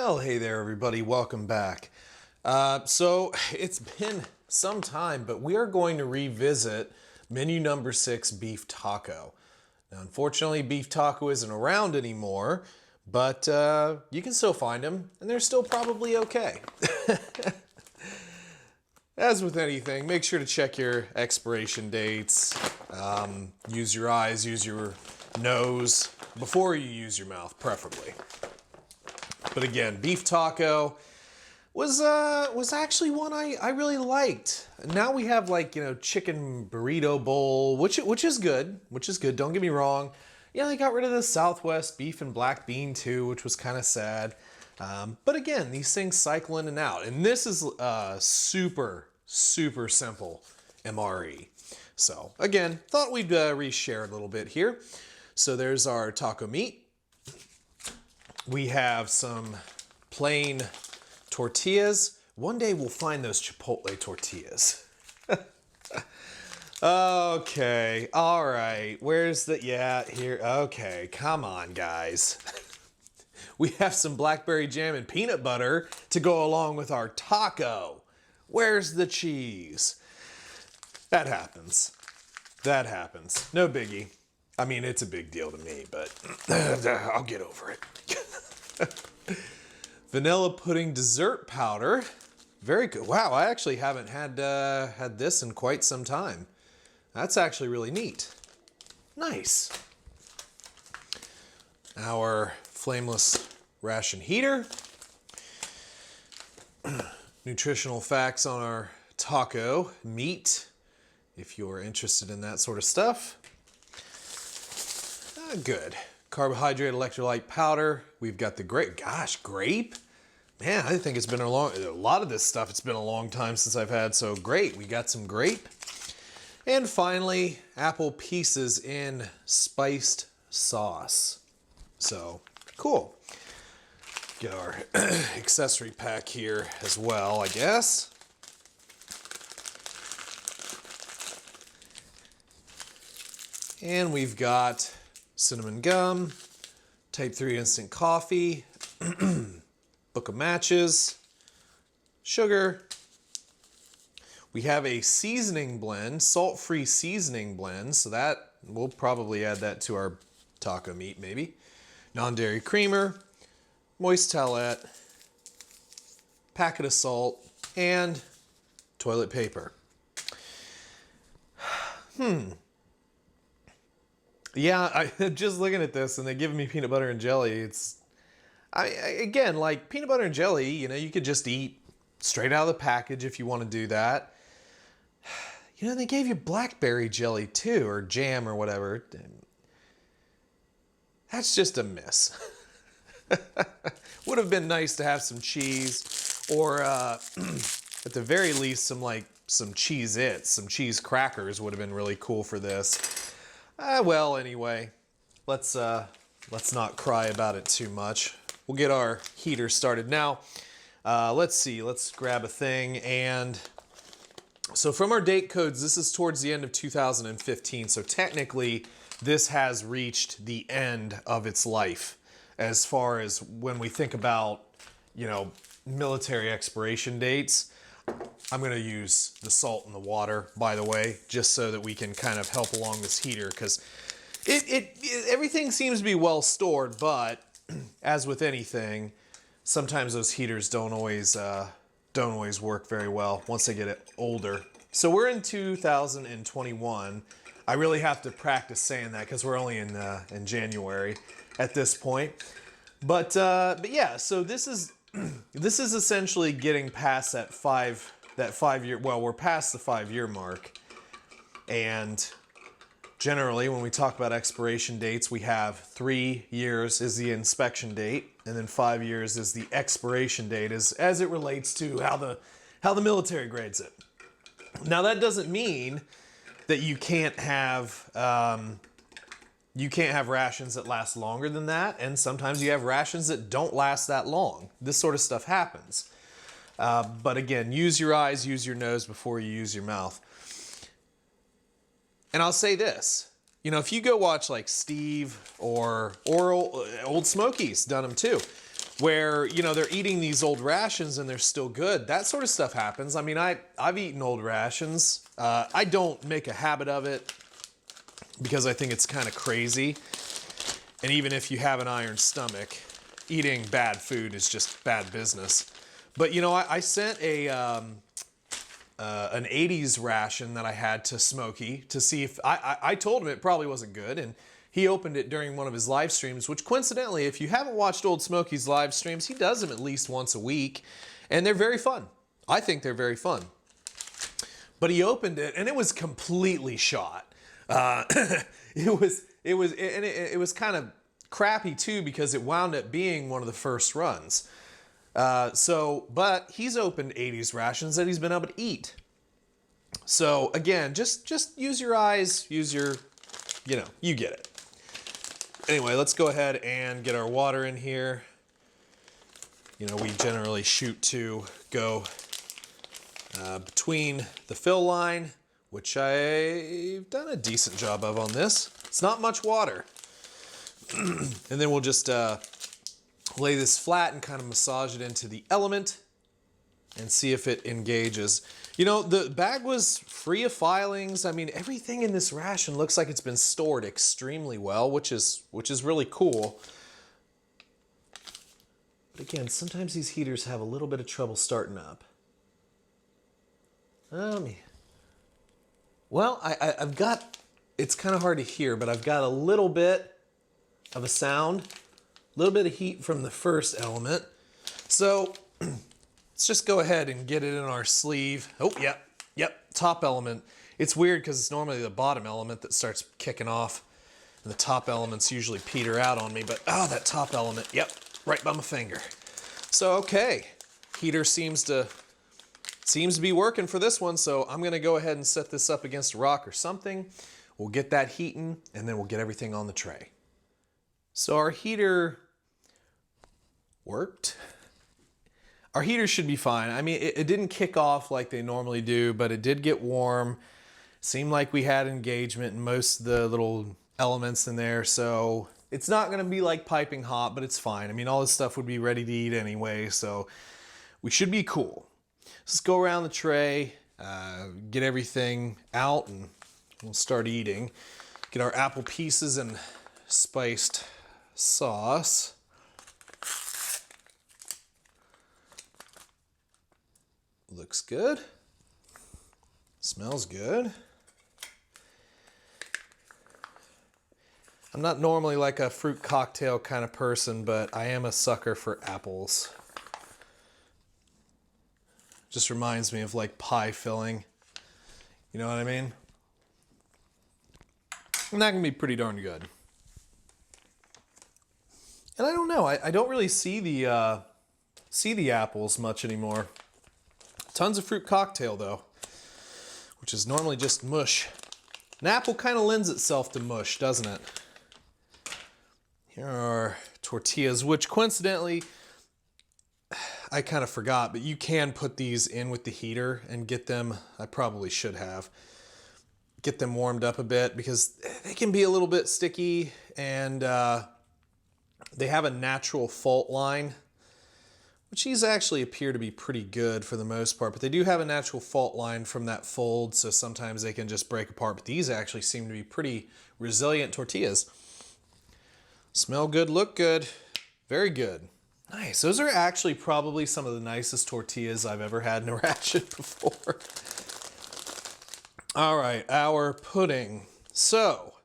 Well, hey there, everybody. Welcome back. So it's been some time, but we are going to revisit menu number 6, beef taco. Now, unfortunately, beef taco isn't around anymore, but you can still find them, and they're still probably okay. As with anything, make sure to check your expiration dates. Use your eyes, use your nose before you use your mouth, preferably. But again, beef taco was actually one I really liked. Now we have chicken burrito bowl, which is good. Don't get me wrong. Yeah, they got rid of the Southwest beef and black bean too, which was kind of sad. But again, these things cycle in and out, and this is super simple MRE. So again, thought we'd reshare a little bit here. So there's our taco meat. We have some plain tortillas. One day we'll find those Chipotle tortillas. Okay, all right. Where's the, yeah, here. Okay, come on, guys. We have some blackberry jam and peanut butter to go along with our taco. Where's the cheese? That happens. That happens. No biggie. I mean, it's a big deal to me, but I'll get over it. Vanilla pudding dessert powder. Very good. Wow, I actually haven't had this in quite some time. That's actually really neat. Nice. Our flameless ration heater. Nutritional facts on our taco meat, if you're interested in that sort of stuff. Good. Carbohydrate electrolyte powder. We've got the grape. Gosh, grape? Man, I think it's been a lot of this stuff, it's been a long time since I've had, so great. We got some grape. And finally, apple pieces in spiced sauce. So, cool. Get our accessory pack here as well, I guess. And we've got cinnamon gum, type 3 instant coffee, book of matches, sugar. We have a seasoning blend, salt-free seasoning blend, so that we'll probably add that to our taco meat maybe. Non-dairy creamer, moist towelette, packet of salt, and toilet paper. Yeah, I'm just looking at this and they're giving me peanut butter and jelly. Again, like peanut butter and jelly, you know, you could just eat straight out of the package if you want to do that. You know, they gave you blackberry jelly too, or jam or whatever. That's just a miss. Would have been nice to have some cheese, or at the very least some Cheez-Its, some cheese crackers would have been really cool for this. Well, anyway, let's not cry about it too much. We'll get our heater started now. Let's see, let's grab a thing. And so from our date codes, this is towards the end of 2015. So technically, this has reached the end of its life as far as when we think about, you know, military expiration dates. I'm going to use the salt and the water, by the way, just so that we can kind of help along this heater, because everything seems to be well stored, but as with anything, sometimes those heaters don't always work very well once they get older. So we're in 2021. I really have to practice saying that because we're only in January at this point. But yeah, so this is essentially getting past that 5 year, well, we're past the 5-year mark. And generally when we talk about expiration dates, we have 3 years is the inspection date, and then 5 years is the expiration date as it relates to how the military grades it. Now that doesn't mean that you can't have rations that last longer than that, and sometimes you have rations that don't last that long. This sort of stuff happens. But again, use your eyes, use your nose before you use your mouth. And I'll say this, you know, if you go watch like Steve or Old Smoky's done them too. where, you know, they're eating these old rations and they're still good. That sort of stuff happens. I mean, I've eaten old rations. I don't make a habit of it because I think it's kind of crazy. And even if you have an iron stomach, eating bad food is just bad business. But, you know, I sent an 80s ration that I had to Smokey to see if I told him it probably wasn't good, and he opened it during one of his live streams, which coincidentally, if you haven't watched Old Smokey's live streams, he does them at least once a week, and they're very fun. I think they're very fun. But he opened it, and it was completely shot. It was kind of crappy too, because it wound up being one of the first runs. But he's opened 80s rations that he's been able to eat. So again, just use your eyes, use your, you know, you get it. Anyway, let's go ahead and get our water in here. You know, we generally shoot to go between the fill line, which I've done a decent job of on this. It's not much water. And then we'll just lay this flat and kind of massage it into the element and see if it engages. You know, the bag was free of filings. I mean, everything in this ration looks like it's been stored extremely well, which is really cool. But again, sometimes these heaters have a little bit of trouble starting up. Well, I've got, it's kind of hard to hear, but I've got a little bit of a sound, a little bit of heat from the first element. So let's just go ahead and get it in our sleeve. Oh, yep, top element. It's weird because it's normally the bottom element that starts kicking off, and the top elements usually peter out on me, but oh, that top element, yep, right by my finger. So, okay, heater seems to be working for this one, so I'm gonna go ahead and set this up against a rock or something. We'll get that heating, and then we'll get everything on the tray. So our heater worked. Our heater should be fine. I mean, it didn't kick off like they normally do, but it did get warm. Seemed like we had engagement in most of the little elements in there, so it's not gonna be like piping hot, but it's fine. I mean, all this stuff would be ready to eat anyway, so we should be cool. Let's go around the tray, get everything out, and we'll start eating. Get our apple pieces and spiced sauce. Looks good. Smells good. I'm not normally like a fruit cocktail kind of person, but I am a sucker for apples. Just reminds me of like pie filling. You know what I mean? And that can be pretty darn good. And I don't know, I don't really see the apples much anymore. Tons of fruit cocktail though, which is normally just mush. An apple kind of lends itself to mush, doesn't it? Here are tortillas, which coincidentally, I kind of forgot, but you can put these in with the heater and get them, I probably should have, get them warmed up a bit because they can be a little bit sticky, and they have a natural fault line, which these actually appear to be pretty good for the most part, but they do have a natural fault line from that fold, so sometimes they can just break apart, but these actually seem to be pretty resilient tortillas. Smell good, look good, very good. Nice, those are actually probably some of the nicest tortillas I've ever had in a ration before. All right, our pudding. So,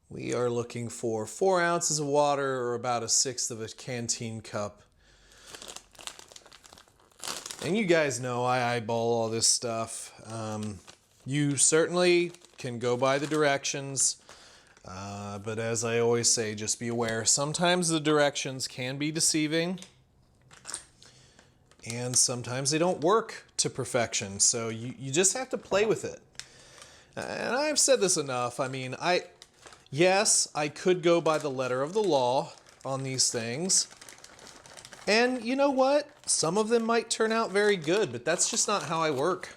we are looking for 4 ounces of water, or about 1/6 of a canteen cup. And you guys know I eyeball all this stuff. You certainly can go by the directions, but as I always say, just be aware. Sometimes the directions can be deceiving, and sometimes they don't work to perfection. So you just have to play with it. And I've said this enough. I mean, yes, I could go by the letter of the law on these things. And you know what? Some of them might turn out very good, but that's just not how I work.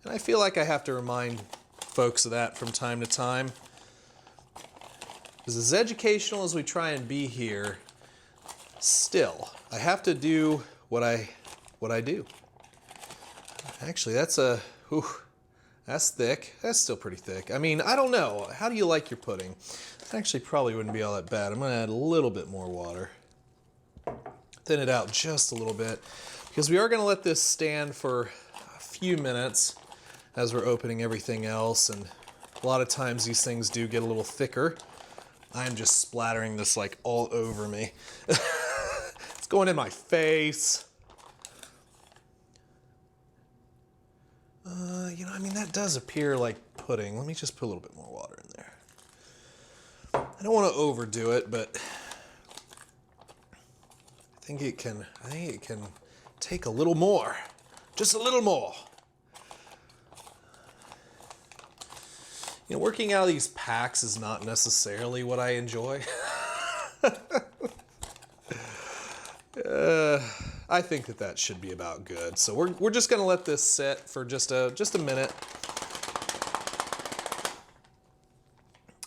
And I feel like I have to remind folks of that from time to time. Because as educational as we try and be here, still, I have to do what I do. Actually, that's thick. That's still pretty thick. I mean, I don't know. How do you like your pudding? Actually, probably wouldn't be all that bad. I'm gonna add a little bit more water. Thin it out just a little bit, because we are gonna let this stand for a few minutes as we're opening everything else, and a lot of times these things do get a little thicker. I'm just splattering this like all over me. It's going in my face. You know, I mean, that does appear like pudding. Let me just put a little bit more water in there. I don't want to overdo it, but I think it can take a little more. Just a little more. You know, working out of these packs is not necessarily what I enjoy. I think that should be about good. So we're just gonna let this sit for just a minute,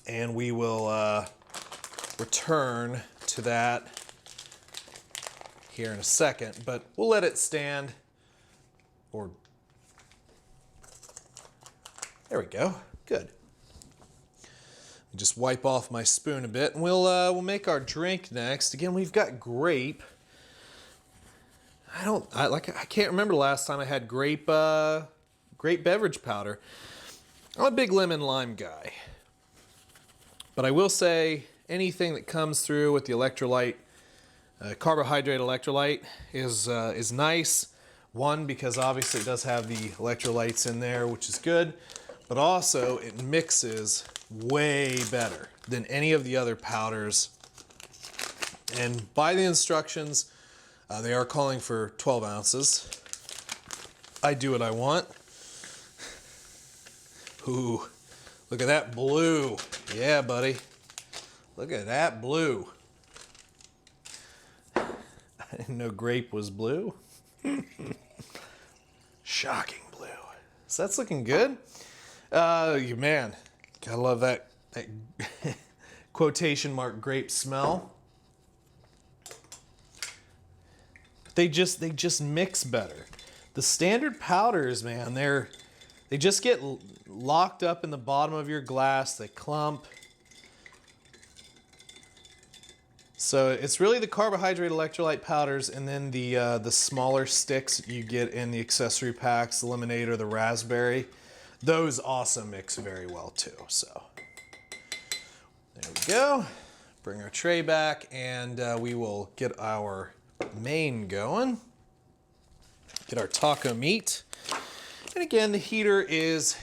and we will return to that here in a second. But we'll let it stand. Or there we go. Good. Just wipe off my spoon a bit, and we'll make our drink next. Again, we've got grape. I can't remember the last time I had grape beverage powder. I'm a big lemon lime guy, but I will say anything that comes through with the electrolyte, carbohydrate electrolyte, is nice. One, because obviously it does have the electrolytes in there, which is good, but also it mixes way better than any of the other powders. And by the instructions, they are calling for 12 ounces. I do what I want. Ooh, look at that blue. Yeah, buddy. Look at that blue. I didn't know grape was blue. Shocking blue. So that's looking good. Man, gotta love that quotation mark grape smell. They just mix better. The standard powders, man, they just get locked up in the bottom of your glass. They clump. So it's really the carbohydrate electrolyte powders, and then the smaller sticks you get in the accessory packs, the lemonade or the raspberry. Those also mix very well too. So there we go. Bring our tray back, and we will get our main going. Get our taco meat. And again, the heater is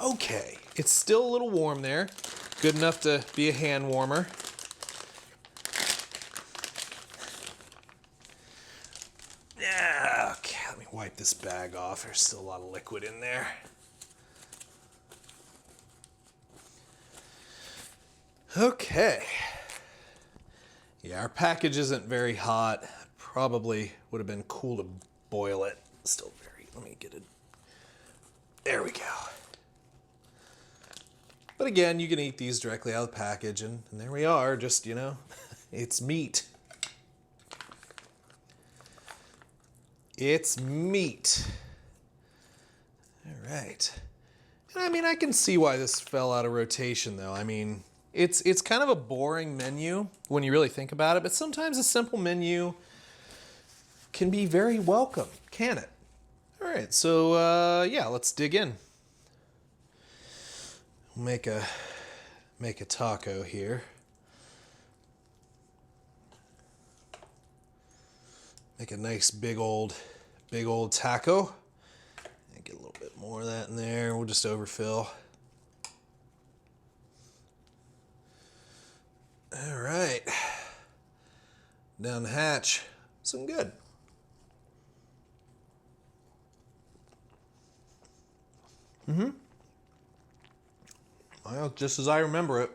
okay. It's still a little warm there. Good enough to be a hand warmer. Yeah, okay, let me wipe this bag off. There's still a lot of liquid in there. Okay. Yeah, our package isn't very hot. Probably would have been cool to boil it. Still very, let me get it. There we go. But again, you can eat these directly out of the package, and there we are, just, you know, it's meat. It's meat. All right. And I mean, I can see why this fell out of rotation, though. I mean, it's kind of a boring menu when you really think about it, but sometimes a simple menu can be very welcome, can it? All right, so yeah, let's dig in. Make a taco here. Make a nice big old taco. And get a little bit more of that in there. We'll just overfill. All right. Down the hatch. Some good. Well, just as I remember it.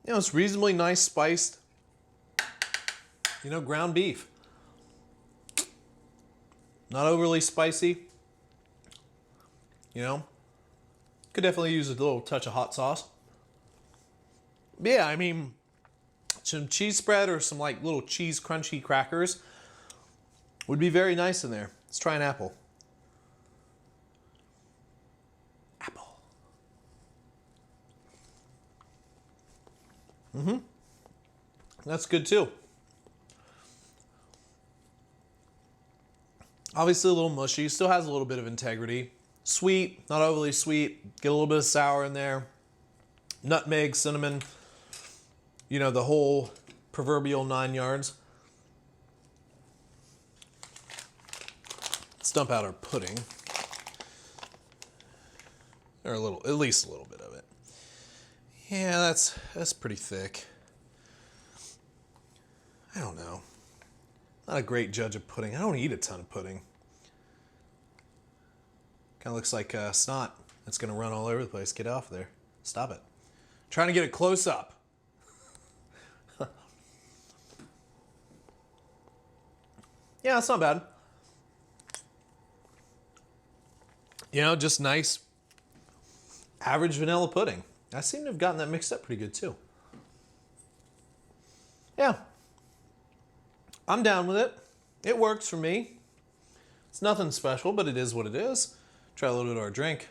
You know, it's reasonably nice spiced. You know, ground beef. Not overly spicy. You know, Could definitely use a little touch of hot sauce. Yeah, I mean, some cheese spread or some like little cheese crunchy crackers would be very nice in there. Let's try an apple. Apple. That's good too. Obviously a little mushy, still has a little bit of integrity. Sweet, not overly sweet. Get a little bit of sour in there. Nutmeg, cinnamon, you know, the whole proverbial 9 yards. Let's dump out our pudding. Or a little, at least a little bit of it. Yeah, that's pretty thick. I don't know. Not a great judge of pudding. I don't eat a ton of pudding. Kind of looks like snot. It's going to run all over the place. Get off there. Stop it. Trying to get it close up. Yeah, it's not bad. You know, just nice, average vanilla pudding. I seem to have gotten that mixed up pretty good too. Yeah. I'm down with it. It works for me. It's nothing special, but it is what it is. Try a little bit of our drink.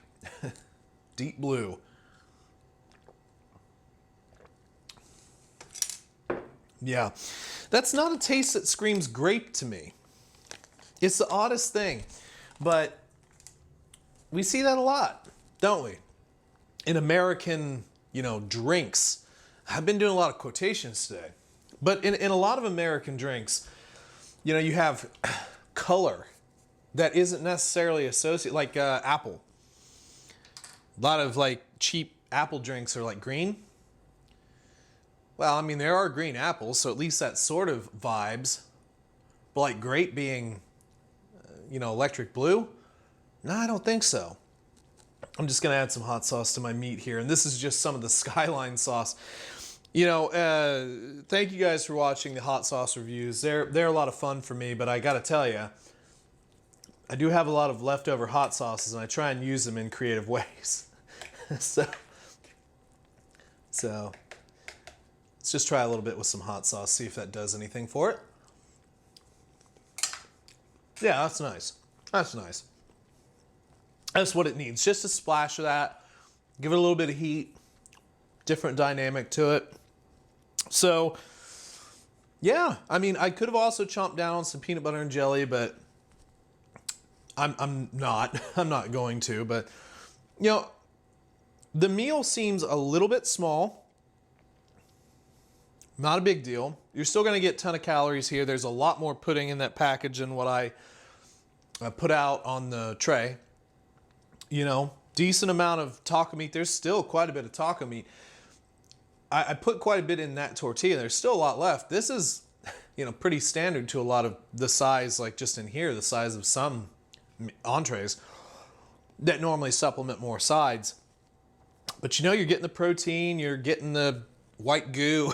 Deep Blue. Yeah. That's not a taste that screams grape to me. It's the oddest thing, but we see that a lot, don't we? In American, you know, drinks. I've been doing a lot of quotations today. But in a lot of American drinks, you know, you have color that isn't necessarily associated, like apple. A lot of like cheap apple drinks are like green. Well, I mean, there are green apples, so at least that sort of vibes. But like grape being, you know, electric blue? No, I don't think so. I'm just gonna add some hot sauce to my meat here, and this is just some of the Skyline sauce. You know, thank you guys for watching the hot sauce reviews. They're a lot of fun for me, but I gotta tell you, I do have a lot of leftover hot sauces, and I try and use them in creative ways. so let's just try a little bit with some hot sauce, see if that does anything for it. Yeah, that's nice. That's nice. That's what it needs. Just a splash of that. Give it a little bit of heat. Different dynamic to it. So, yeah. I mean, I could have also chomped down on some peanut butter and jelly, but I'm not. I'm not going to. But, you know, the meal seems a little bit small. Not a big deal. You're still going to get a ton of calories here. There's a lot more pudding in that package than what I put out on the tray. You know, decent amount of taco meat. There's still quite a bit of taco meat. I put quite a bit in that tortilla. There's still a lot left. This is, you know, pretty standard to a lot of the size, like just in here, the size of some entrees that normally supplement more sides. But you know, you're getting the protein, you're getting the white goo,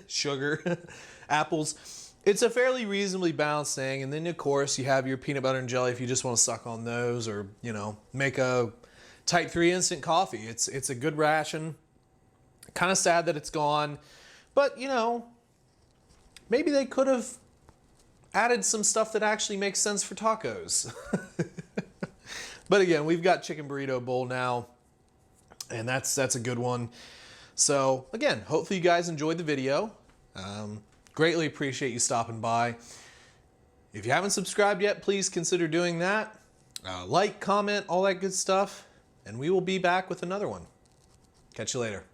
sugar, apples. It's a fairly reasonably balanced thing. And then, of course, you have your peanut butter and jelly if you just want to suck on those, or, you know, make a type 3 instant coffee. It's a good ration. Kind of sad that it's gone. But, you know, maybe they could have added some stuff that actually makes sense for tacos. But again, we've got chicken burrito bowl now, and that's a good one. So, again, hopefully you guys enjoyed the video. Greatly appreciate you stopping by. If you haven't subscribed yet, please consider doing that. Like, comment, all that good stuff. And we will be back with another one. Catch you later.